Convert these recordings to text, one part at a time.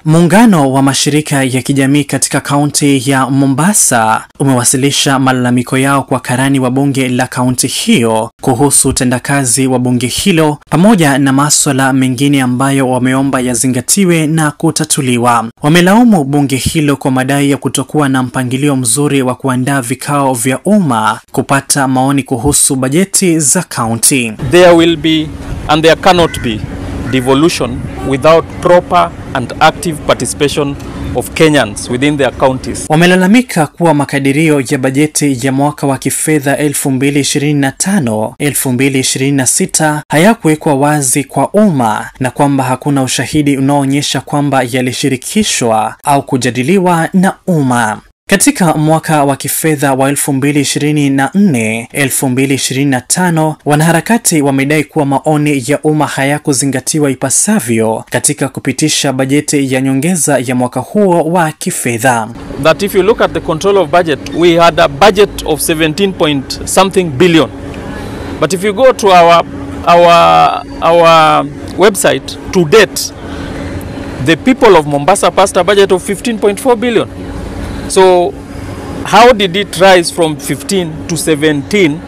Muungano wa mashirika ya kijamii katika kaunti ya Mombasa umewasilisha malalamiko yao kwa karani wa bunge la kaunti hiyo kuhusu utendakazi wa bunge hilo pamoja na masuala mengine ambayo wameomba yazingatiwe na kutatuliwa. Wamelaumu bunge hilo kwa madai ya kutokuwa na mpangilio mzuri wa kuandaa vikao vya umma kupata maoni kuhusu bajeti za kaunti. There will be and there cannot be devolution without proper and active participation of Kenyans within their counties. Wamelalamika kuwa makadirio ya bajeti ya mwaka wa kifedha 2025-2026 hayakuwekwa wazi kwa umma na kwamba hakuna ushahidi unaoonyesha kwamba yalishirikishwa au kujadiliwa na umma. Katika mwaka wa kifedha wa 2024-2025, wanaharakati wamedai kuwa maoni ya umma hayakuzingatiwa ipasavyo katika kupitisha bajeti ya nyongeza ya mwaka huo wa kifedha. That if you look at the control of budget, we had a budget of 17 point something billion. But if you go to our website, to date, the people of Mombasa passed a budget of 15.4 billion. So how did it rise from 15 to 17,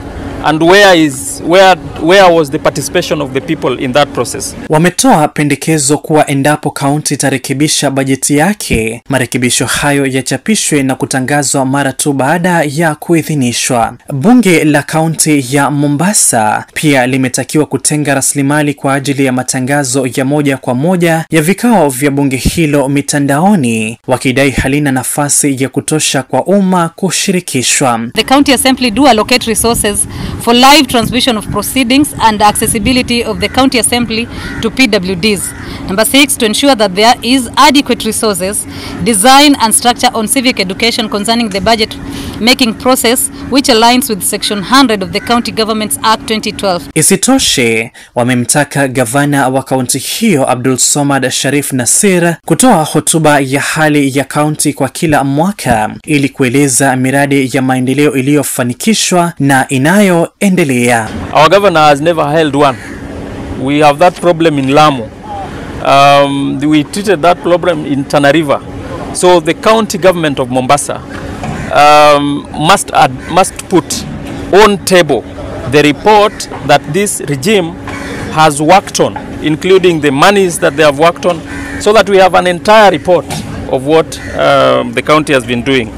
and where was the participation of the people in that process? Wametoa pendekezo kuwa endapo kaunti itarekebisha bajeti yake, marekebisho hayo yachapishwe na kutangazwa mara tu baada ya kuidhinishwa. Bunge la kaunti ya Mombasa pia limetakiwa kutenga rasilimali kwa ajili ya matangazo ya moja kwa moja ya vikao vya bunge hilo mitandaoni, wakidai halina nafasi ya kutosha kwa umma kushirikishwa. The county assembly do allocate resources for live transmission of proceedings and accessibility of the county assembly to PWDs. Number 6, to ensure that there is adequate resources, design and structure on civic education concerning the budget making process, which aligns with Section 100 of the County Governments Act 2012. Isitoshe, wamemtaka gavana wa kaunti hiyo Abdul Somad Sharif Nasir kutoa hotuba ya hali ya kaunti kwa kila mwaka ili kueleza miradi ya maendeleo iliyofanikishwa na inayoendelea. Our governor has never held one. We have that problem in Lamu. We treated that problem in Tana River. So the county government of Mombasa must put on table the report that this regime has worked on, including the monies that they have worked on, so that we have an entire report of what the county has been doing.